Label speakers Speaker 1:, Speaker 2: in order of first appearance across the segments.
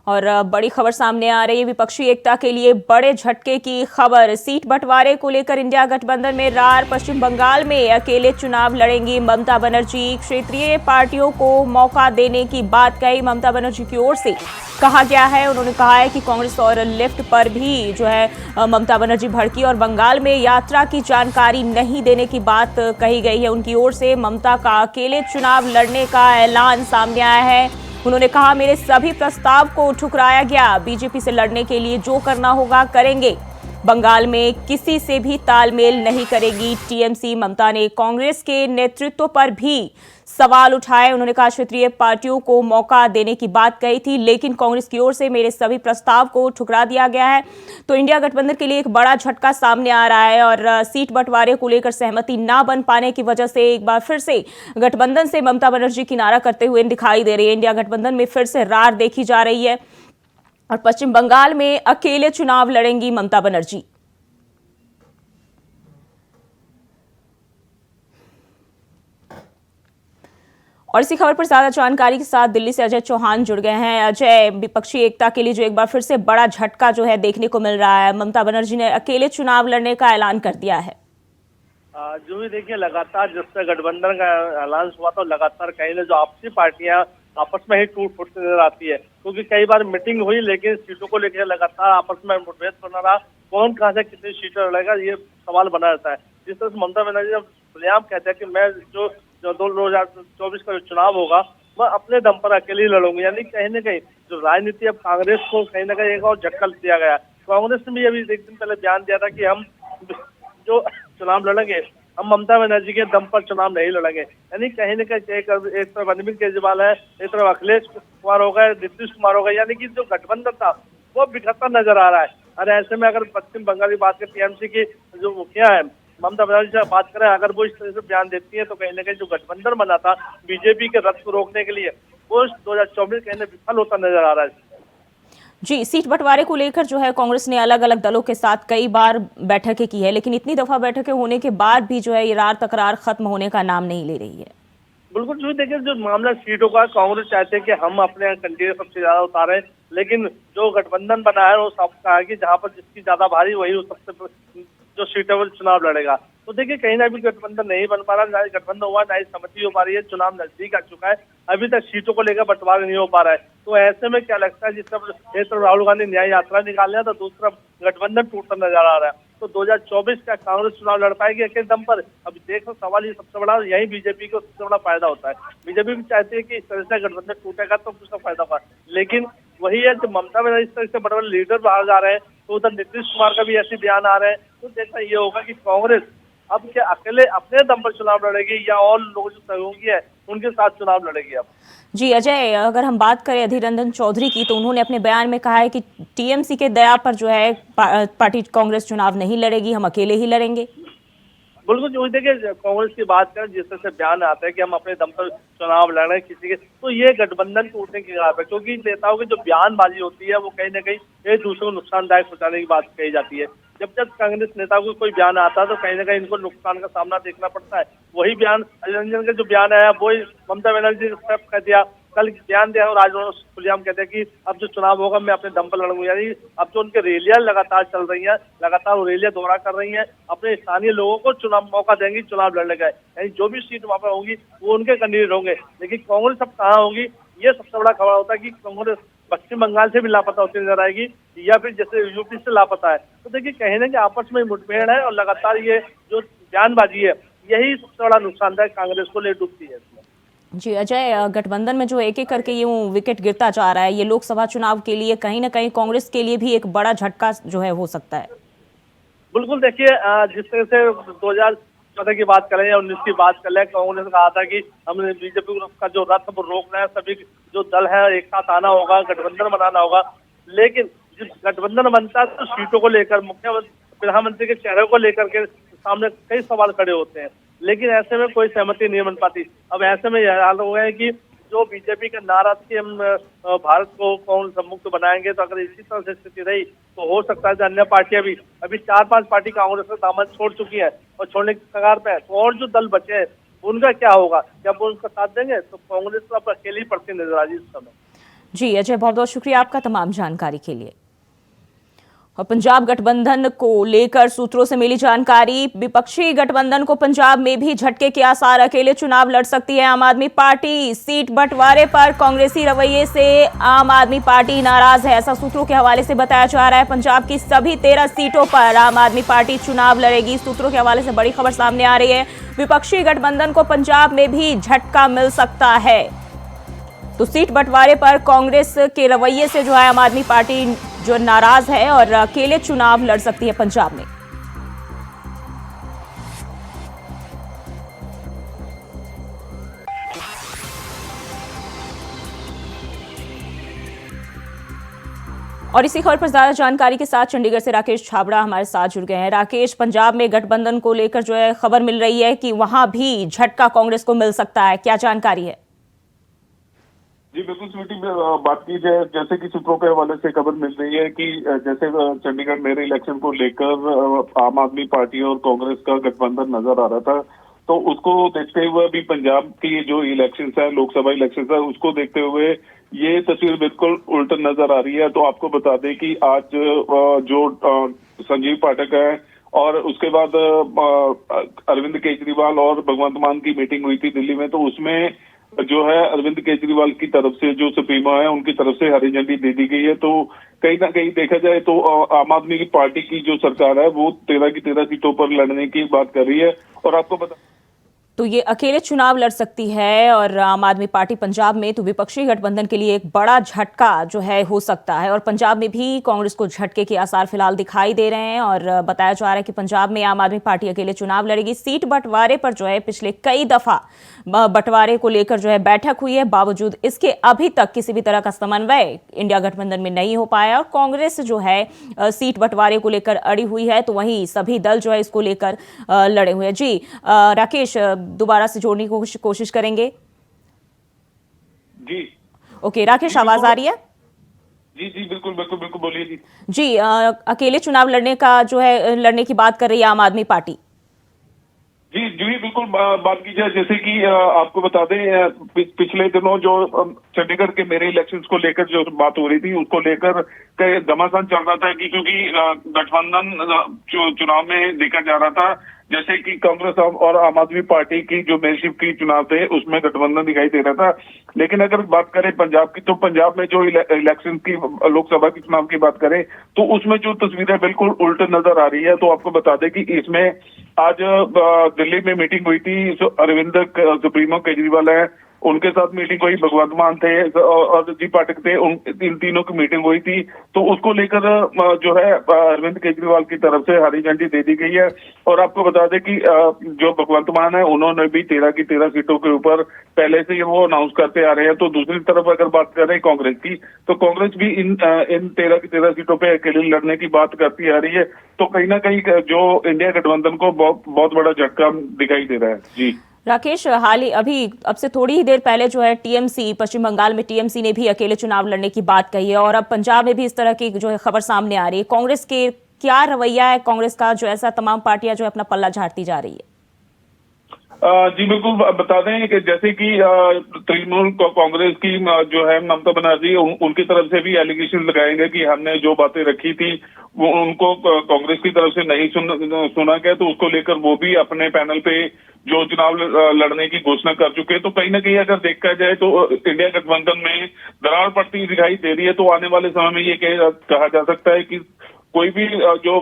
Speaker 1: और बड़ी खबर सामने आ रही है। विपक्षी एकता के लिए बड़े झटके की खबर। सीट बंटवारे को लेकर इंडिया गठबंधन में रार। पश्चिम बंगाल में अकेले चुनाव लड़ेंगी ममता बनर्जी। क्षेत्रीय पार्टियों को मौका देने की बात कही ममता बनर्जी की ओर से कहा गया है। उन्होंने कहा है कि कांग्रेस और लेफ्ट पर भी जो है ममता बनर्जी भड़की और बंगाल में यात्रा की जानकारी नहीं देने की बात कही गई है। उनकी ओर से ममता का अकेले चुनाव लड़ने का ऐलान सामने आया है। उन्होंने कहा, मेरे सभी प्रस्ताव को ठुकराया गया। बीजेपी से लड़ने के लिए जो करना होगा करेंगे। बंगाल में किसी से भी तालमेल नहीं करेगी टीएमसी। ममता ने कांग्रेस के नेतृत्व पर भी सवाल उठाए। उन्होंने कहा, क्षेत्रीय पार्टियों को मौका देने की बात कही थी, लेकिन कांग्रेस की ओर से मेरे सभी प्रस्ताव को ठुकरा दिया गया है। तो इंडिया गठबंधन के लिए एक बड़ा झटका सामने आ रहा है और सीट बंटवारे को लेकर सहमति ना बन पाने की वजह से एक बार फिर से गठबंधन से ममता बनर्जी किनारा करते हुए दिखाई दे रही है। इंडिया गठबंधन में फिर से रार देखी जा रही है और पश्चिम बंगाल में अकेले चुनाव लड़ेंगी ममता बनर्जी। और इसी खबर पर ज्यादा जानकारी के साथ दिल्ली से अजय चौहान जुड़ गए हैं। अजय, विपक्षी एकता के लिए जो एक बार फिर से बड़ा झटका जो है देखने को मिल रहा है, ममता बनर्जी ने अकेले चुनाव लड़ने का ऐलान कर दिया है।
Speaker 2: जो भी देखिए, लगातार जब से गठबंधन का ऐलान हुआ तो लगातार कहीं ना जो आपसी पार्टियां आपस में ही टूट फूटती नजर आती है, क्योंकि कई बार मीटिंग हुई लेकिन सीटों को लेकर लगातार आपस में मुठभेड़ बना रहा। कौन कहां से कितनी सीटें लड़ेगा ये सवाल बना रहता है। जिस तरह से ममता बनर्जी जब खुलेआम कहते हैं कि मैं जो 2024 का जो चुनाव होगा वह अपने दम पर अकेले ही लड़ूंगी, यानी कहीं ना कहीं जो राजनीति अब कांग्रेस को कहीं ना कहीं एक और झटका दिया गया। कांग्रेस ने भी अभी एक दिन पहले बयान दिया था कि हम जो चुनाव लड़ेंगे हम ममता बनर्जी के दम पर चुनाव नहीं लड़ेंगे। यानी कहीं न कहीं एक तरफ अरविंद केजरीवाल है, एक तरफ अखिलेश कुमार हो गए, नीतीश कुमार हो गए, यानी कि जो गठबंधन था वो बिखरता नजर आ रहा है। और ऐसे में अगर पश्चिम बंगाल की बात करें, टीएमसी की जो मुखिया है ममता बनर्जी से बात करें, अगर वो इस तरह से बयान देती है तो कहीं न कहीं जो गठबंधन बना था बीजेपी के रथ को रोकने के लिए वो 2024 कहीं विफल होता नजर आ रहा है।
Speaker 1: जी, सीट बंटवारे को लेकर जो है कांग्रेस ने अलग अलग दलों के साथ कई बार बैठकें की है, लेकिन इतनी दफा बैठकें होने के बाद भी जो है ये रार तकरार खत्म होने का नाम नहीं ले रही है।
Speaker 2: बिल्कुल, जो देखिए जो मामला सीटों का, कांग्रेस चाहते हैं कि हम अपने कैंडिडेट सबसे ज्यादा उतारें, लेकिन जो गठबंधन बना है वो सब कहा कि जहां पर जिसकी ज्यादा भारी वही सबसे जो सीटों पर चुनाव लड़ेगा। तो देखिए कहीं ना भी गठबंधन नहीं बन पा रहा, ना ही गठबंधन हुआ, ना ही सहमति हो पा रही है। चुनाव नजदीक आ चुका है, अभी तक सीटों को लेकर बंटवारा नहीं हो पा रहा है। तो ऐसे में क्या लगता है, जिस तरफ एक तरफ राहुल गांधी न्याय यात्रा निकाल रहे हैं तो दूसरी तरफ गठबंधन टूटता नजर आ रहा है। तो 2024 का कांग्रेस चुनाव लड़ पाएगी अकेले दम पर? अभी देखो, सवाल ये सबसे बड़ा यही बीजेपी को सबसे बड़ा फायदा होता है। बीजेपी भी चाहती है कि इस तरह से गठबंधन टूटेगा तो कुछ फायदा होगा, लेकिन वही है जब ममता बनर्जी इस तरह से बड़े बड़े लीडर बाहर जा रहे हैं तो उधर नीतीश कुमार का भी ऐसे बयान आ रहे हैं। तो देखना ये होगा कि कांग्रेस अब क्या अकेले अपने दम पर चुनाव लड़ेगी या और लोग जो सहयोगी है उनके साथ चुनाव लड़ेगी। अब
Speaker 1: जी अजय, अगर हम बात करें अधीर रंजन चौधरी की, तो उन्होंने अपने बयान में कहा है कि टीएमसी के दया पर जो है पार्टी कांग्रेस चुनाव नहीं लड़ेगी, हम अकेले ही लड़ेंगे।
Speaker 2: बिल्कुल, जो देखिए कांग्रेस की बात करें, जिस तरह से बयान आता है कि हम अपने दम पर चुनाव लड़ रहे हैं किसी के, तो ये गठबंधन टूटने की कगार है, क्योंकि नेताओं की जो बयानबाजी होती है वो कहीं ना कहीं एक दूसरे को नुकसानदायक पहुंचाने की बात कही जाती है। जब जब कांग्रेस नेताओं को कोई बयान आता है तो कहीं ना कहीं इनको नुकसान का सामना देखना पड़ता है। वही बयान अधीर रंजन का जो बयान आया वही ममता बनर्जी ने एक्सेप्ट कर दिया, कल बयान दिया और आज उन्होंने खुलेआम कहते हैं कि अब जो चुनाव होगा मैं अपने दम पर लड़ूंगा। यानी अब जो उनके रैलियां लगातार चल रही हैं, लगातार वो रैलियां दौरा कर रही हैं, अपने स्थानीय लोगों को चुनाव मौका देंगी चुनाव लड़ने का। यानी जो भी सीट वहां पर होंगी वो उनके कैंडिडेट होंगे, लेकिन कांग्रेस अब कहाँ होगी ये सबसे बड़ा खबर होता है कि कांग्रेस पश्चिम बंगाल से भी लापता होती नजर आएगी या फिर जैसे यूपी से लापता है। तो देखिए कहीं ना कि आपस में मुठभेड़ है और लगातार ये जो बयानबाजी है यही सबसे बड़ा नुकसानदायक कांग्रेस को ले डूबती है।
Speaker 1: जी अजय, गठबंधन में जो एक एक करके यूं विकेट गिरता जा रहा है, ये लोकसभा चुनाव के लिए कहीं ना कहीं कांग्रेस के लिए भी एक बड़ा झटका जो है हो सकता है।
Speaker 2: बिल्कुल, देखिए जिस तरह से 2014 की बात करें या 19 की बात करें, कांग्रेस ने कहा था कि हमने बीजेपी का जो रथ वो रोकना है, सभी जो दल है एक साथ आना होगा, गठबंधन बनाना होगा। लेकिन जब गठबंधन बनता है तो सीटों को लेकर, मुख्यमंत्री प्रधानमंत्री के चेहरे को लेकर के सामने कई सवाल खड़े होते हैं, लेकिन ऐसे में कोई सहमति नहीं बन पाती। अब ऐसे में यह हाल हो गया है कि जो बीजेपी का नारा कि हम भारत को कौन सा मुक्त बनाएंगे, तो अगर इसी तरह से स्थिति रही तो हो सकता है कि अन्य पार्टियां भी, अभी 4-5 पार्टी कांग्रेस का दामन छोड़ चुकी है और छोड़ने की कगार पे है, तो और जो दल बचे हैं उनका क्या होगा? जब वो उनका साथ देंगे तो कांग्रेस तो अब अकेली पड़ती नजर आ रही है इस समय।
Speaker 1: जी अजय, बहुत बहुत शुक्रिया आपका तमाम जानकारी के लिए। और पंजाब गठबंधन को लेकर सूत्रों से मिली जानकारी, विपक्षी गठबंधन को पंजाब में भी झटके के आसार, अकेले चुनाव लड़ सकती है आम आदमी पार्टी। सीट बंटवारे पर कांग्रेसी रवैये से आम आदमी पार्टी नाराज है, ऐसा सूत्रों के हवाले से बताया जा रहा है। पंजाब की सभी 13 सीटों पर आम आदमी पार्टी चुनाव लड़ेगी। सूत्रों के हवाले से बड़ी खबर सामने आ रही है, विपक्षी गठबंधन को पंजाब में भी झटका मिल सकता है। तो सीट बंटवारे पर कांग्रेस के रवैये से जो है आम आदमी पार्टी जो नाराज है और अकेले चुनाव लड़ सकती है पंजाब में। और इसी खबर पर ज्यादा जानकारी के साथ चंडीगढ़ से राकेश छाबड़ा हमारे साथ जुड़ गए हैं। राकेश, पंजाब में गठबंधन को लेकर जो है खबर मिल रही है कि वहां भी झटका कांग्रेस को मिल सकता है, क्या जानकारी है?
Speaker 3: जी बिल्कुल स्वीटी, बात की जाए जैसे कि सूत्रों के हवाले से खबर मिल रही है कि जैसे चंडीगढ़ मेरे इलेक्शन को लेकर आम आदमी पार्टी और कांग्रेस का गठबंधन नजर आ रहा था, तो उसको देखते हुए भी पंजाब की जो इलेक्शन है, लोकसभा इलेक्शन है, उसको देखते हुए ये तस्वीर बिल्कुल उल्टा नजर आ रही है। तो आपको बता दें कि आज जो संजीव पाठक है और उसके बाद अरविंद केजरीवाल और भगवंत मान की मीटिंग हुई थी दिल्ली में, तो उसमें जो है अरविंद केजरीवाल की तरफ से जो सुप्रीमो है उनकी तरफ से हरी झंडी दे दी गई है। तो कहीं ना कहीं देखा जाए तो आम आदमी की पार्टी की जो सरकार है वो 13 की 13 सीटों पर लड़ने की बात कर रही है। और आपको बता
Speaker 1: तो ये अकेले चुनाव लड़ सकती है और आम आदमी पार्टी पंजाब में, तो विपक्षी गठबंधन के लिए एक बड़ा झटका जो है हो सकता है। और पंजाब में भी कांग्रेस को झटके के आसार फिलहाल दिखाई दे रहे हैं और बताया जा रहा है कि पंजाब में आम आदमी पार्टी अकेले चुनाव लड़ेगी। सीट बंटवारे पर जो है पिछले कई दफा बंटवारे को लेकर जो है बैठक हुई है, बावजूद इसके अभी तक किसी भी तरह का समन्वय इंडिया गठबंधन में नहीं हो पाया और कांग्रेस जो है सीट बंटवारे को लेकर अड़ी हुई है, तो वहीं सभी दल जो है इसको लेकर लड़े हुए हैं। जी राकेश, दोबारा से जोड़ने की कोशिश करेंगे।
Speaker 3: जी
Speaker 1: ओके राकेश, आवाज आ रही है?
Speaker 3: जी जी बिल्कुल बिल्कुल बिल्कुल, बोलिए जी।
Speaker 1: जी अकेले चुनाव लड़ने का जो है लड़ने की बात कर रही है आम आदमी पार्टी।
Speaker 3: जी जी बिल्कुल, बात की जाए जैसे कि आपको बता दें पिछले दिनों जो चंडीगढ़ के मेरे इलेक्शंस को लेकर जो बात हो रही थी उसको लेकर घमासान चल रहा था कि क्योंकि गठबंधन चुनाव में देखा जा रहा था जैसे कि कांग्रेस और आम आदमी पार्टी की जो मेयरशिप की चुनाव थे उसमें गठबंधन दिखाई दे रहा था। लेकिन अगर बात करें पंजाब की, तो पंजाब में जो इलेक्शन की लोकसभा की चुनाव की बात करें तो उसमें जो तस्वीरें बिल्कुल उल्ट नजर आ रही है। तो आपको बता दें कि इसमें आज दिल्ली में मीटिंग हुई थी, अरविंद सुप्रीमो केजरीवाल है उनके साथ मीटिंग हुई, भगवंत मान थे और जी पाठक थे, इन तीनों की मीटिंग हुई थी। तो उसको लेकर जो है अरविंद केजरीवाल की तरफ से हरी झंडी दे दी गई है। और आपको बता दें कि जो भगवंत मान है उन्होंने भी 13 की 13 सीटों के ऊपर पहले से ही वो अनाउंस करते आ रहे हैं। तो दूसरी तरफ अगर बात करें कांग्रेस की, तो कांग्रेस भी इन 13 की 13 सीटों पर अकेले लड़ने की बात करती आ रही है। तो कहीं ना कहीं जो इंडिया गठबंधन को बहुत बड़ा झटका दिखाई दे रहा है। जी
Speaker 1: राकेश, हाल ही अभी अब से थोड़ी ही देर पहले जो है टीएमसी, पश्चिम बंगाल में टीएमसी ने भी अकेले चुनाव लड़ने की बात कही है और अब पंजाब में भी इस तरह की जो है खबर सामने आ रही है। कांग्रेस के क्या रवैया है, कांग्रेस का जो ऐसा तमाम पार्टियां जो है अपना पल्ला झाड़ती जा रही है?
Speaker 3: जी बिल्कुल, बता दें कि जैसे कि तृणमूल कांग्रेस की जो है ममता बनर्जी, उनकी तरफ से भी एलिगेशन लगाएंगे कि हमने जो बातें रखी थी वो उनको कांग्रेस की तरफ से नहीं सुना गया, तो उसको लेकर वो भी अपने पैनल पे जो चुनाव लड़ने की घोषणा कर चुके हैं। तो कहीं ना कहीं अगर देखा जाए तो इंडिया गठबंधन में दरार पड़ती दिखाई दे रही है। तो आने वाले समय में ये कहा जा सकता है कि कोई भी जो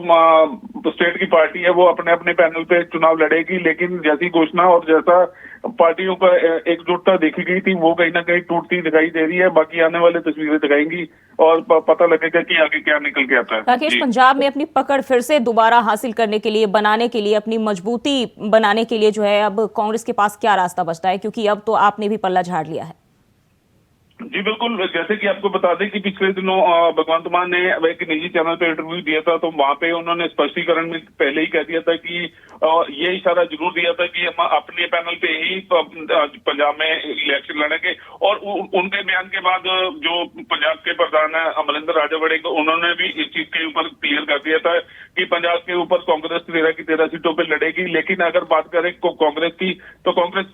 Speaker 3: स्टेट की पार्टी है वो अपने अपने पैनल पे चुनाव लड़ेगी, लेकिन जैसी घोषणा और जैसा पार्टियों का एकजुटता देखी गई थी वो कहीं ना कहीं टूटती दिखाई दे रही है। बाकी आने वाले तस्वीरें दिखाएंगी और पता लगेगा कि आगे क्या निकल के आता है।
Speaker 1: राकेश, पंजाब में अपनी पकड़ फिर से दोबारा हासिल करने के लिए, बनाने के लिए, अपनी मजबूती बनाने के लिए जो है अब कांग्रेस के पास क्या रास्ता बचता है, क्योंकि अब तो आपने भी पल्ला झाड़ लिया है?
Speaker 3: जी बिल्कुल, जैसे कि आपको बता दें कि पिछले दिनों भगवंत मान ने एक निजी चैनल पे इंटरव्यू दिया था, तो वहां पे उन्होंने स्पष्टीकरण में पहले ही कह दिया था कि ये इशारा जरूर दिया था कि हम अपने पैनल पे ही पंजाब में इलेक्शन लड़ेंगे। और उनके बयान के बाद जो पंजाब के प्रधान है अमरिंदर राजावड़े को, उन्होंने भी इस चीज के ऊपर क्लियर कर दिया था कि पंजाब के ऊपर कांग्रेस 13 की 13 सीटों पर लड़ेगी। लेकिन अगर बात करें कांग्रेस की, तो कांग्रेस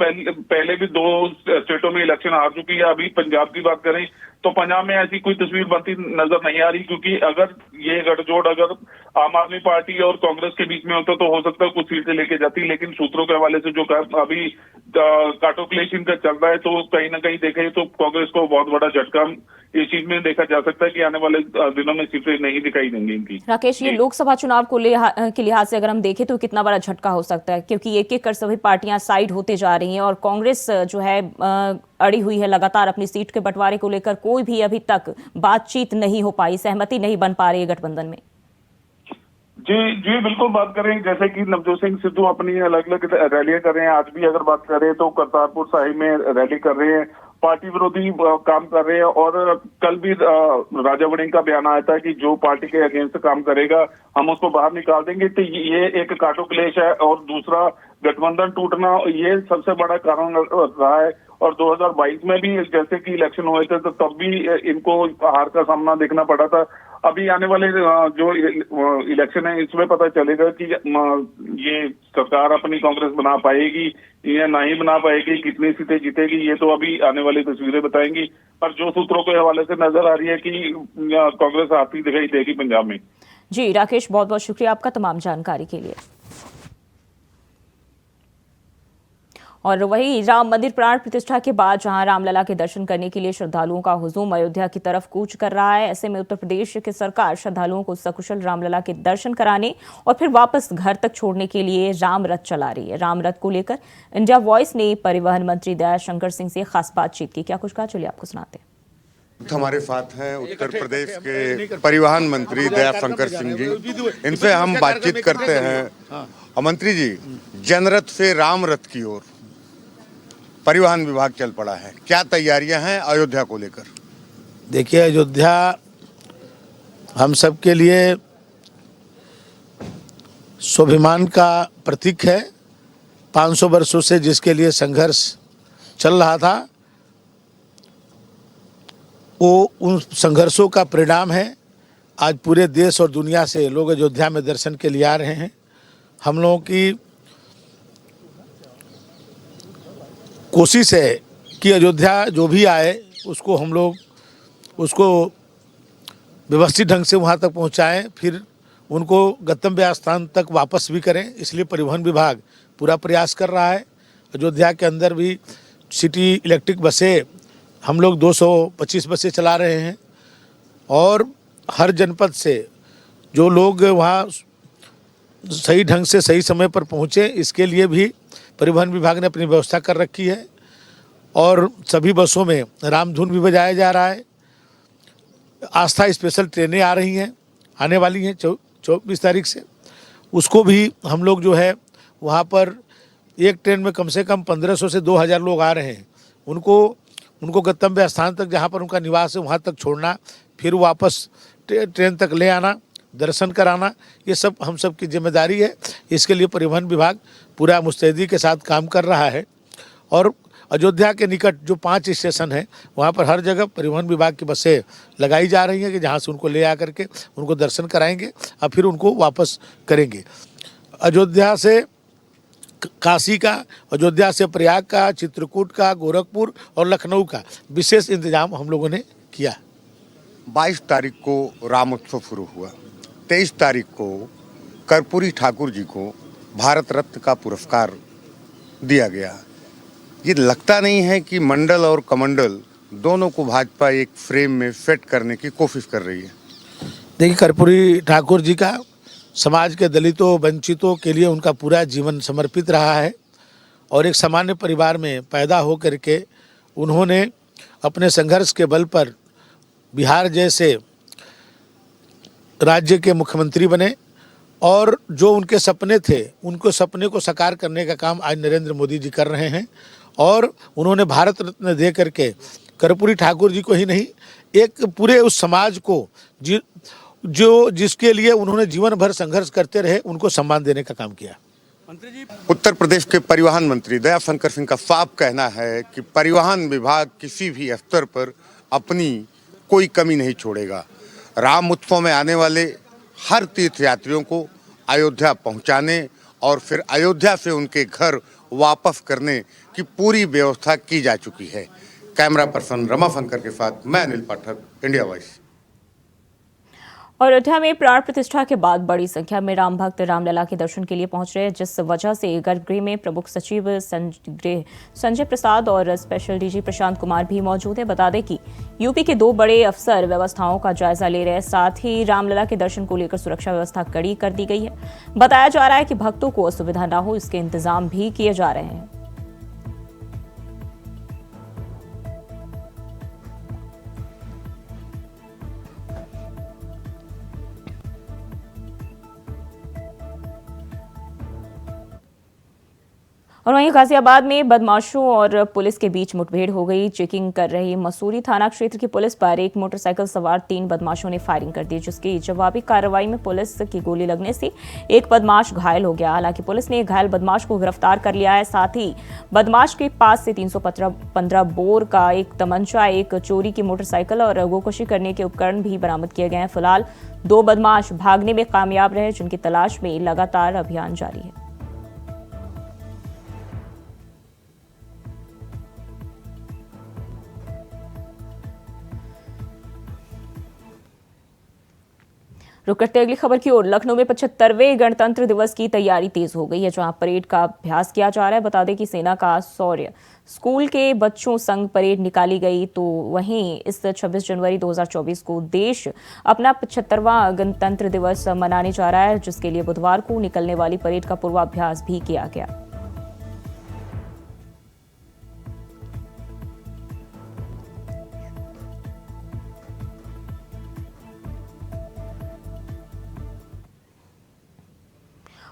Speaker 3: पहले भी 2 स्टेटों में इलेक्शन हार चुकी है। अभी पंजाब की बात करें तो पंजाब में ऐसी कोई तस्वीर बनती नजर नहीं आ रही, क्योंकि अगर ये गठजोड़ अगर आम आदमी पार्टी और कांग्रेस के बीच में होता तो हो सकता है कुछ सीटें लेके जाती, लेकिन सूत्रों के हवाले से जो अभी कार्टोकुलेशन का चल रहा है तो कहीं ना कहीं देखें तो कांग्रेस को बहुत बड़ा झटका इस चीज में देखा जा सकता है कि आने वाले दिनों में सीटें नहीं दिखाई देंगी इनकी।
Speaker 1: राकेश, ये लोकसभा चुनाव को के लिहाज से अगर हम देखें तो कितना बड़ा झटका हो सकता है, क्योंकि एक एक कर सभी पार्टियां साइड होते जा रही हैं और कांग्रेस जो है अड़ी हुई है लगातार अपनी सीट के बंटवारे को लेकर। कोई भी अभी तक बातचीत नहीं हो पाई, सहमति नहीं बन पा रही है गठबंधन में।
Speaker 3: जी बिल्कुल बात करें, जैसे कि नवजोत सिंह सिद्धू अपनी अलग अलग रैलियां कर रहे हैं, आज भी अगर बात करें तो करतारपुर साहिब में रैली कर रहे हैं, पार्टी विरोधी काम कर रहे हैं। और कल भी राजा वड़िंग का बयान आया था कि जो पार्टी के अगेंस्ट काम करेगा हम उसको बाहर निकाल देंगे। तो ये एक काटो क्लेश है। और दूसरा, गठबंधन टूटना ये सबसे बड़ा कारण रहा है। और 2022 में भी जैसे कि इलेक्शन हुए थे तो तब भी इनको हार का सामना देखना पड़ा था। अभी आने वाले जो इलेक्शन है इसमें पता चलेगा कि ये सरकार अपनी कांग्रेस बना पाएगी या नहीं बना पाएगी, कितनी सीटें जीतेगी, ये तो अभी आने वाली तस्वीरें बताएंगी। पर जो सूत्रों के हवाले से नजर आ रही है कि कांग्रेस आती दिखाई देगी पंजाब में।
Speaker 1: जी राकेश, बहुत बहुत शुक्रिया आपका तमाम जानकारी के लिए। और वही राम मंदिर प्राण प्रतिष्ठा के बाद जहां रामलला के दर्शन करने के लिए श्रद्धालुओं का हुजूम अयोध्या की तरफ कूच कर रहा है, ऐसे में उत्तर प्रदेश की सरकार श्रद्धालुओं को सकुशल रामलला के दर्शन कराने और फिर वापस घर तक छोड़ने के लिए राम रथ चला रही है। राम रथ को लेकर इंडिया वॉइस ने परिवहन मंत्री दयाशंकर सिंह से खास बातचीत की। क्या कुछ कहा, चलिए आपको सुनाते हैं।
Speaker 4: हमारे साथ हैं उत्तर प्रदेश के परिवहन मंत्री दयाशंकर सिंह जी, इनसे हम बातचीत करते हैं। मंत्री जी, जनरथ से राम रथ की ओर परिवहन विभाग चल पड़ा है, क्या तैयारियां हैं अयोध्या को लेकर?
Speaker 5: देखिए, अयोध्या हम सब के लिए स्वाभिमान का प्रतीक है। 500 वर्षों से जिसके लिए संघर्ष चल रहा था वो उन संघर्षों का परिणाम है। आज पूरे देश और दुनिया से लोग अयोध्या में दर्शन के लिए आ रहे हैं। हम लोगों की कोशिश है कि अयोध्या जो भी आए उसको हम लोग उसको व्यवस्थित ढंग से वहाँ तक पहुँचाएं, फिर उनको गंतव्य स्थान तक वापस भी करें। इसलिए परिवहन विभाग पूरा प्रयास कर रहा है। अयोध्या के अंदर भी सिटी इलेक्ट्रिक बसें हम लोग 225 बसें चला रहे हैं और हर जनपद से जो लोग वहाँ सही ढंग से सही समय पर पहुँचे, इसके लिए भी परिवहन विभाग ने अपनी व्यवस्था कर रखी है। और सभी बसों में रामधुन भी बजाया जा रहा है। आस्था स्पेशल ट्रेनें आ रही हैं, आने वाली हैं 24 तारीख से। उसको भी हम लोग जो है वहाँ पर एक ट्रेन में कम से कम 1500 से 2000 लोग आ रहे हैं। उनको गंतव्य स्थान तक जहाँ पर उनका निवास है वहाँ तक छोड़ना, फिर वापस ट्रेन तक ले आना, दर्शन कराना, ये सब हम सब की जिम्मेदारी है। इसके लिए परिवहन विभाग पूरा मुस्तैदी के साथ काम कर रहा है। और अयोध्या के निकट जो 5 स्टेशन हैं वहाँ पर हर जगह परिवहन विभाग की बसें लगाई जा रही हैं कि जहाँ से उनको ले आ करके उनको दर्शन कराएंगे और फिर उनको वापस करेंगे। अयोध्या से काशी का, अयोध्या से प्रयाग का, चित्रकूट का, गोरखपुर और लखनऊ का विशेष इंतजाम हम लोगों ने किया।
Speaker 4: 22 तारीख को राम उत्सव शुरू हुआ, 23 तारीख को कर्पूरी ठाकुर जी को भारत रत्न का पुरस्कार दिया गया। ये लगता नहीं है कि मंडल और कमंडल दोनों को भाजपा एक फ्रेम में फिट करने की कोशिश कर रही है?
Speaker 5: देखिए, कर्पूरी ठाकुर जी का समाज के दलितों वंचितों के लिए उनका पूरा जीवन समर्पित रहा है और एक सामान्य परिवार में पैदा होकर के उन्होंने अपने संघर्ष के बल पर बिहार जैसे राज्य के मुख्यमंत्री बने और जो उनके सपने थे उनको सपने को साकार करने का काम आज नरेंद्र मोदी जी कर रहे हैं। और उन्होंने भारत रत्न दे करके कर्पूरी ठाकुर जी को ही नहीं, एक पूरे उस समाज को जिसके लिए उन्होंने जीवन भर संघर्ष करते रहे, उनको सम्मान देने का काम किया।
Speaker 4: उत्तर प्रदेश के परिवहन मंत्री दयाशंकर सिंह का साफ कहना है कि परिवहन विभाग किसी भी स्तर पर अपनी कोई कमी नहीं छोड़ेगा। राम उत्सव में आने वाले हर तीर्थ यात्रियों को अयोध्या पहुंचाने और फिर अयोध्या से उनके घर वापस करने की पूरी व्यवस्था की जा चुकी है। कैमरा पर्सन रमा फंकर के साथ मैं अनिल पाठक, इंडिया वॉइस।
Speaker 1: और अयोध्या में प्राण प्रतिष्ठा के बाद बड़ी संख्या में राम भक्त रामलला के दर्शन के लिए पहुंच रहे हैं, जिस वजह से गर्भगृह में प्रमुख सचिव संजय प्रसाद और स्पेशल डीजी प्रशांत कुमार भी मौजूद हैं। बता दें कि यूपी के 2 बड़े अफसर व्यवस्थाओं का जायजा ले रहे हैं, साथ ही रामलला के दर्शन को लेकर सुरक्षा व्यवस्था कड़ी कर दी गई है। बताया जा रहा है कि भक्तों को असुविधा न हो, इसके इंतजाम भी किए जा रहे हैं। और वहीं गाजियाबाद में बदमाशों और पुलिस के बीच मुठभेड़ हो गई। चेकिंग कर रही मसूरी थाना क्षेत्र की पुलिस पर एक मोटरसाइकिल सवार 3 बदमाशों ने फायरिंग कर दी, जिसकी जवाबी कार्रवाई में पुलिस की गोली लगने से एक बदमाश घायल हो गया। हालांकि पुलिस ने घायल बदमाश को गिरफ्तार कर लिया है। साथ ही बदमाश के पास से 315 बोर का एक तमंचा, एक चोरी की मोटरसाइकिल और गोकशी करने के उपकरण भी बरामद किए गए हैं। फिलहाल 2 बदमाश भागने में कामयाब रहे, जिनकी तलाश में लगातार अभियान जारी है। रुक करते अगली खबर की ओर। लखनऊ में 75वें गणतंत्र दिवस की तैयारी तेज हो गई है, जहां परेड का अभ्यास किया जा रहा है। बता दें कि सेना का शौर्य स्कूल के बच्चों संग परेड निकाली गई, तो वहीं इस 26 जनवरी 2024 को देश अपना 75वां गणतंत्र दिवस मनाने जा रहा है, जिसके लिए बुधवार को निकलने वाली परेड का पूर्वाभ्यास भी किया गया।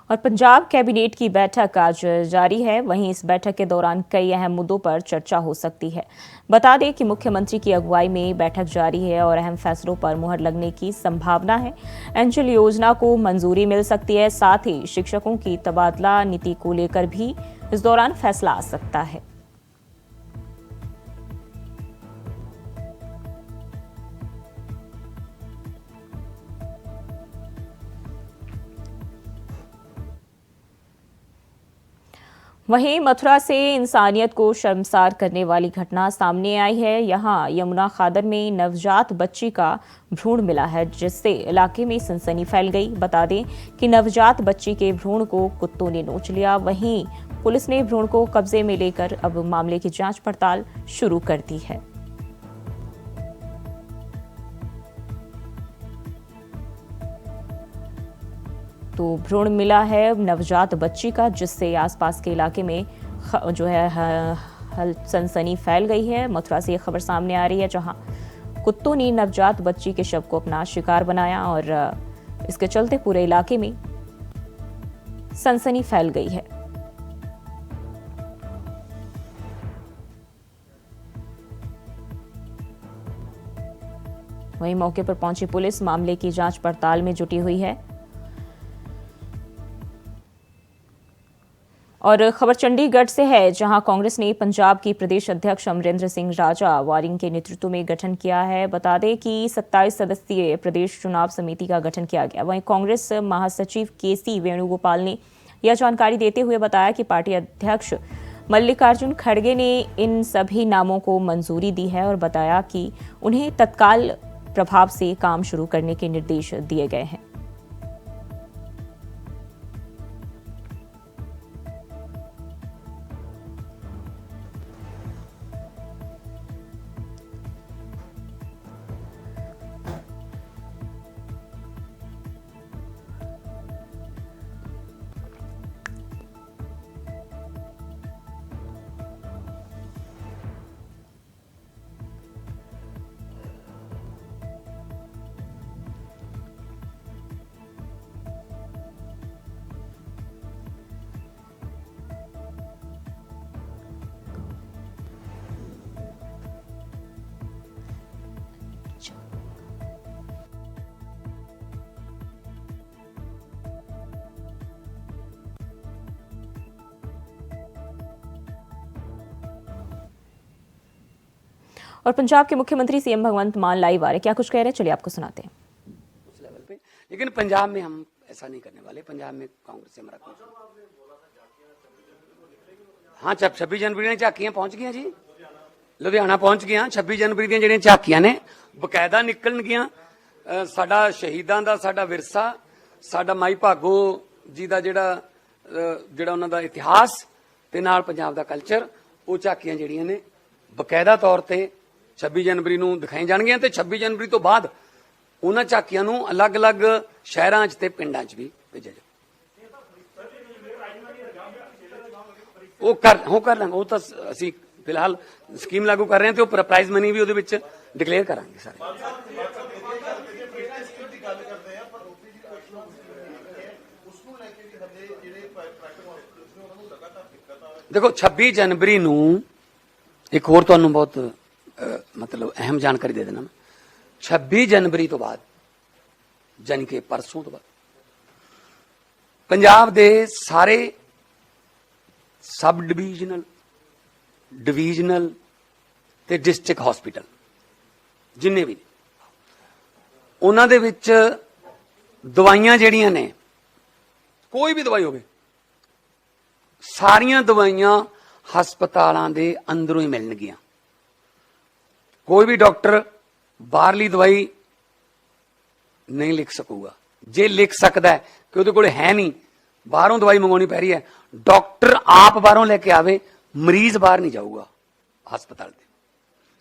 Speaker 1: और पंजाब कैबिनेट की बैठक आज जारी है। वहीं इस बैठक के दौरान कई अहम मुद्दों पर चर्चा हो सकती है। बता दें कि मुख्यमंत्री की अगुवाई में बैठक जारी है और अहम फैसलों पर मुहर लगने की संभावना है। एंजल योजना को मंजूरी मिल सकती है। साथ ही शिक्षकों की तबादला नीति को लेकर भी इस दौरान फैसला आ सकता है। वहीं मथुरा से इंसानियत को शर्मसार करने वाली घटना सामने आई है। यहां यमुना खादर में नवजात बच्ची का भ्रूण मिला है, जिससे इलाके में सनसनी फैल गई। बता दें कि नवजात बच्ची के भ्रूण को कुत्तों ने नोच लिया। वहीं पुलिस ने भ्रूण को कब्जे में लेकर अब मामले की जांच पड़ताल शुरू कर दी है। तो भ्रूण मिला है नवजात बच्ची का, जिससे आसपास के इलाके में जो है सनसनी फैल गई है। मथुरा से ये खबर सामने आ रही है, जहां कुत्तों ने नवजात बच्ची के शव को अपना शिकार बनाया और इसके चलते पूरे इलाके में सनसनी फैल गई है। वहीं मौके पर पहुंची पुलिस मामले की जांच पड़ताल में जुटी हुई है। और खबर चंडीगढ़ से है, जहां कांग्रेस ने पंजाब की प्रदेश अध्यक्ष अमरिंदर सिंह राजा वारिंग के नेतृत्व में गठन किया है। बता दें कि 27 सदस्यीय प्रदेश चुनाव समिति का गठन किया गया। वहीं कांग्रेस महासचिव केसी वेणुगोपाल ने यह जानकारी देते हुए बताया कि पार्टी अध्यक्ष मल्लिकार्जुन खड़गे ने इन सभी नामों को मंजूरी दी है और बताया कि उन्हें तत्काल प्रभाव से काम शुरू करने के निर्देश दिए गए हैं। और पंजाब के मुख्यमंत्री सीएम भगवंत मान लाइव आ रहे, क्या कुछ कह रहे हैं, चलिए आपको सुनाते हैं।
Speaker 6: उस लेवल पे, लेकिन पंजाब में हम ऐसा नहीं करने वाले। पंजाब में कांग्रेस से हमारा कुछ, हाँ, जब 26 जनवरी ने झांकियां पहुंच गई जी, ਲੁਧਿਆਣਾ ਪਹੁੰਚ ਗਿਆ। 26 ਜਨਵਰੀ ਦੀਆਂ ਜਿਹੜੀਆਂ ਝਾਕੀਆਂ ਨੇ ਬਕਾਇਦਾ ਨਿਕਲਣਗੀਆਂ। ਸਾਡਾ ਸ਼ਹੀਦਾਂ ਦਾ ਸਾਡਾ ਵਿਰਸਾ, ਸਾਡਾ ਮਾਈ ਭਾਗੋ ਜੀ ਦਾ ਜਿਹੜਾ ਉਹਨਾਂ ਦਾ ਇਤਿਹਾਸ ਤੇ ਨਾਲ ਪੰਜਾਬ ਦਾ ਕਲਚਰ, ਉਹ ਝਾਕੀਆਂ ਜਿਹੜੀਆਂ ਨੇ ਬਕਾਇਦਾ ਤੌਰ ਤੇ 26 ਜਨਵਰੀ ਨੂੰ ਦਿਖਾਈ ਜਾਣਗੀਆਂ ਤੇ 26 ਜਨਵਰੀ ਤੋਂ ਬਾਅਦ ਉਹਨਾਂ ਝਾਕੀਆਂ ਨੂੰ ਅਲੱਗ-ਅਲੱਗ ਸ਼ਹਿਰਾਂ 'ਚ ਤੇ ਪਿੰਡਾਂ 'ਚ ਵੀ ਭੇਜਿਆ ਜਾਵੇ। ਉਹ ਕਰ ਲਾਂਗੇ। ਉਹ ਤਾਂ ਅਸੀਂ ਫਿਲਹਾਲ ਸਕੀਮ ਲਾਗੂ ਕਰ ਰਹੇ ਹਾਂ ਤੇ ਉਹ ਪ੍ਰਾਈਜ਼ ਮਨੀ ਵੀ ਉਹਦੇ ਵਿੱਚ ਡਿਕਲੇਅਰ ਕਰਾਂਗੇ ਸਾਰੇ। ਦੇਖੋ 26 ਜਨਵਰੀ ਨੂੰ ਇੱਕ ਹੋਰ ਤੁਹਾਨੂੰ ਬਹੁਤ ਮਤਲਬ ਅਹਿਮ ਜਾਣਕਾਰੀ ਦੇ ਦੇਣਾ। 26 ਜਨਵਰੀ ਤੋਂ ਬਾਅਦ ਜਾਨੀ ਕਿ ਪਰਸੋਂ ਤੋਂ ਬਾਅਦ ਪੰਜਾਬ ਦੇ ਸਾਰੇ ਸਬ ਡਿਵੀਜ਼ਨਲ ਤੇ ਡਿਸਟ੍ਰਿਕਟ ਹਸਪੀਟਲ ਜਿੰਨੇ ਵੀ ਉਹਨਾਂ ਦੇ ਵਿੱਚ ਦਵਾਈਆਂ ਜਿਹੜੀਆਂ ਨੇ, ਕੋਈ ਵੀ ਦਵਾਈ ਹੋਵੇ, ਸਾਰੀਆਂ ਦਵਾਈਆਂ ਹਸਪਤਾਲਾਂ ਦੇ ਅੰਦਰੋਂ ਹੀ ਮਿਲਣਗੀਆਂ। ਕੋਈ ਵੀ ਡਾਕਟਰ ਬਾਹਰਲੀ ਦਵਾਈ ਨਹੀਂ ਲਿਖ ਸਕੂਗਾ। ਜੇ ਲਿਖ ਸਕਦਾ ਕਿ ਉਹਦੇ ਕੋਲ ਹੈ ਨਹੀਂ, ਬਾਹਰੋਂ ਦਵਾਈ ਮੰਗਵਾਉਣੀ ਪੈ ਰਹੀ ਹੈ, ਡਾਕਟਰ ਆਪ ਬਾਹਰੋਂ ਲੈ ਕੇ ਆਵੇ, ਮਰੀਜ਼ ਬਾਹਰ ਨਹੀਂ ਜਾਊਗਾ ਹਸਪਤਾਲ ਦੇ।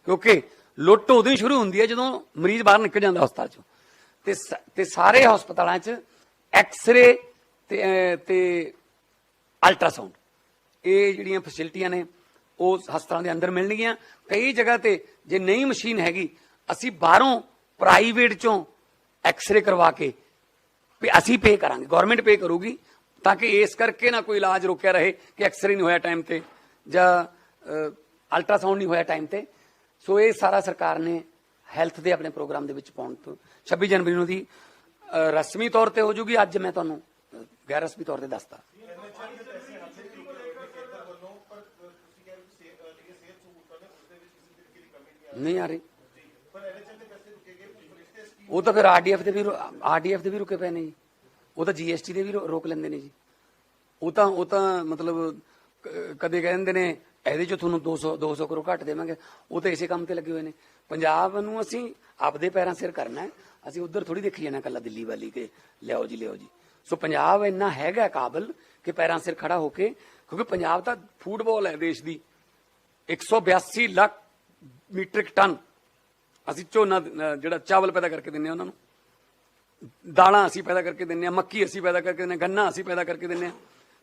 Speaker 6: ਕਿਉਂਕਿ ਲੁੱਟ ਉਦੋਂ ਹੀ ਸ਼ੁਰੂ ਹੁੰਦੀ ਹੈ ਜਦੋਂ ਮਰੀਜ਼ ਬਾਹਰ ਨਿਕਲ ਜਾਂਦਾ ਹਸਪਤਾਲ ਚੋਂ। ਤੇ ਸਾਰੇ ਹਸਪਤਾਲਾਂ 'ਚ ਐਕਸ-ਰੇ ਤੇ ਅਲਟਰਾਸਾਊਂਡ, ਇਹ ਜਿਹੜੀਆਂ ਫੈਸਿਲਿਟੀਆਂ ਨੇ ਉਹ ਹਸਪਤਾਲਾਂ ਦੇ ਅੰਦਰ ਮਿਲਣਗੀਆਂ। ਕਈ ਜਗ੍ਹਾ ਤੇ ਜੇ ਨਹੀਂ ਮਸ਼ੀਨ ਹੈਗੀ, ਅਸੀਂ ਬਾਹਰੋਂ ਪ੍ਰਾਈਵੇਟ ਚੋਂ ਐਕਸ-ਰੇ ਕਰਵਾ ਕੇ ਅਸੀਂ ਪੇ ਕਰਾਂਗੇ, ਗਵਰਨਮੈਂਟ ਪੇ ਕਰੂਗੀ, ਤਾਂ ਕਿ ਇਸ ਕਰਕੇ ਨਾ ਕੋਈ ਇਲਾਜ ਰੁਕਿਆ ਰਹੇ ਕਿ ਐਕਸ-ਰੇ ਨਹੀਂ ਹੋਇਆ ਟਾਈਮ ਤੇ ਜਾਂ ਅਲਟਰਾਸਾਊਂਡ ਨਹੀਂ ਹੋਇਆ ਟਾਈਮ ਤੇ। ਸੋ ਇਹ ਸਾਰਾ ਸਰਕਾਰ ਨੇ ਹੈਲਥ ਦੇ ਆਪਣੇ ਪ੍ਰੋਗਰਾਮ ਦੇ ਵਿੱਚ ਪਾਉਣ ਤੋਂ 26 ਜਨਵਰੀ ਨੂੰ ਦੀ ਰਸਮੀ ਤੌਰ ਤੇ ਹੋ ਜੂਗੀ। ਅੱਜ ਮੈਂ ਤੁਹਾਨੂੰ ਗੈਰ ਰਸਮੀ ਤੌਰ ਤੇ ਦੱਸਦਾ। ਨਹੀਂ ਆ ਰਹੀ, ਉਹ ਤਾਂ ਫਿਰ ਆਰਡੀਐਫ ਦੇ ਵੀ ਰੁਕੇ ਪਏ ਨੇ ਜੀ। ਉਹ ਤਾਂ ਜੀਐਸਟੀ ਦੇ ਵੀ ਰੋਕ ਲੈਂਦੇ ਨੇ ਜੀ। ਉਹ ਤਾਂ ਮਤਲਬ ਕਦੇ ਕਹਿੰਦੇ ਨੇ ਇਹਦੇ ਚੋਂ ਤੁਹਾਨੂੰ 200 ਕਰੋੜ ਘੱਟ ਦੇਵਾਂਗੇ। ਉਹ ਤਾਂ ਇਸੇ ਕੰਮ ਤੇ ਲੱਗੇ ਹੋਏ ਨੇ। ਪੰਜਾਬ ਨੂੰ ਅਸੀਂ ਆਪਦੇ ਪੈਰਾਂ ਸਿਰ ਕਰਨਾ ਹੈ। ਅਸੀਂ ਉਧਰ ਥੋੜੀ ਦੇਖੀ ਜਾਣਾ ਕੱਲਾ ਦਿੱਲੀ ਵਾਲੀ ਕਿ ਲਿਆਓ ਜੀ। ਸੋ ਪੰਜਾਬ ਇੰਨਾ ਹੈਗਾ ਕਾਬਲ ਕਿ ਪੈਰਾਂ ਸਿਰ ਖੜਾ ਹੋ ਕੇ, ਕਿਉਂਕਿ ਪੰਜਾਬ ਤਾਂ ਫੂਟਬਾਲ ਹੈ ਦੇਸ਼ ਦੀ। 182 ਲੱਖ ਮੀਟ੍ਰਿਕ ਟਨ ਅਸੀਂ ਝੋਨਾ ਜਿਹੜਾ ਚਾਵਲ ਪੈਦਾ ਕਰਕੇ ਦਿੰਦੇ ਹਾਂ ਉਹਨਾਂ ਨੂੰ, ਦਾਲਾਂ ਅਸੀਂ ਪੈਦਾ ਕਰਕੇ ਦਿੰਦੇ ਹਾਂ, ਮੱਕੀ ਅਸੀਂ ਪੈਦਾ ਕਰਕੇ ਦਿੰਦੇ ਹਾਂ, ਗੰਨਾ ਅਸੀਂ ਪੈਦਾ ਕਰਕੇ ਦਿੰਦੇ ਹਾਂ।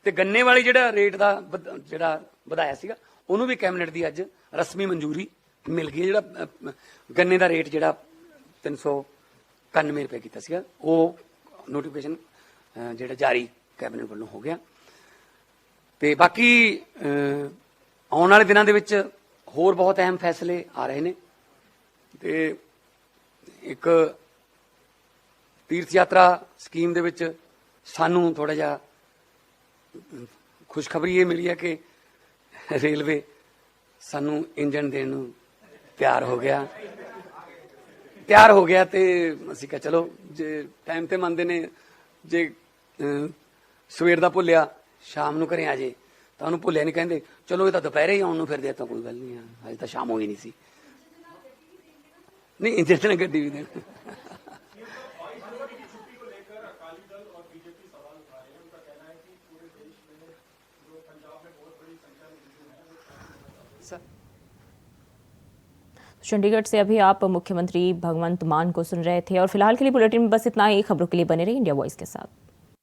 Speaker 6: ਤੇ ਗੰਨੇ ਵਾਲੀ ਜਿਹੜਾ ਰੇਟ ਦਾ ਜਿਹੜਾ ਵਧਾਇਆ ਸੀਗਾ, ਉਹਨੂੰ ਵੀ ਕੈਬਨਿਟ ਦੀ ਅੱਜ ਰਸਮੀ ਮਨਜ਼ੂਰੀ ਮਿਲ ਗਈ। ਜਿਹੜਾ ਗੰਨੇ ਦਾ ਰੇਟ ਜਿਹੜਾ 391 ਰੁਪਏ ਕੀਤਾ ਸੀਗਾ, ਉਹ ਨੋਟੀਫਿਕੇਸ਼ਨ ਜਿਹੜਾ ਜਾਰੀ ਕੈਬਨਿਟ ਵੱਲੋਂ ਹੋ ਗਿਆ। ਤੇ ਬਾਕੀ ਆਉਣ ਵਾਲੇ ਦਿਨਾਂ ਦੇ ਵਿੱਚ ਹੋਰ ਬਹੁਤ ਅਹਿਮ ਫੈਸਲੇ ਆ ਰਹੇ ਨੇ। ਤੇ ਇੱਕ ਤੀਰਥ ਯਾਤਰਾ ਸਕੀਮ ਦੇ ਵਿੱਚ ਸਾਨੂੰ ਥੋੜਾ ਜਿਹਾ ਖੁਸ਼ਖਬਰੀ ਇਹ ਮਿਲੀ ਹੈ ਕਿ ਰੇਲਵੇ ਸਾਨੂੰ ਇੰਜਣ ਦੇਣ ਨੂੰ ਤਿਆਰ ਹੋ ਗਿਆ ਤੇ ਅਸੀਂ ਕਿਹਾ ਚਲੋ ਜੇ ਟਾਈਮ ਤੇ ਮੰਨਦੇ ਨੇ, ਜੇ ਸਵੇਰ ਦਾ ਭੁੱਲਿਆ ਸ਼ਾਮ ਨੂੰ ਘਰੇ ਆ ਜੇ ਤਾਂ ਉਹਨੂੰ ਭੁੱਲਿਆ ਨਹੀਂ ਕਹਿੰਦੇ। ਚਲੋ ਇਹ ਤਾਂ ਦੁਪਹਿਰੇ ਹੀ ਆਉਣ ਨੂੰ ਫਿਰਦੇ ਤਾਂ ਕੋਈ ਗੱਲ ਨਹੀਂ, ਹਜੇ ਤਾਂ ਸ਼ਾਮ ਹੋਈ ਨਹੀਂ ਸੀ। ਨਹੀਂ ਇੰਜਣ ਗੱਡੀ ਵੀ ਦੇਣ।
Speaker 1: चंडीगढ़ से अभी आप मुख्यमंत्री भगवंत मान को सुन रहे थे और फिलहाल के लिए बुलेटिन में बस इतना ही। खबरों के लिए बने रहिए इंडिया वॉइस के साथ।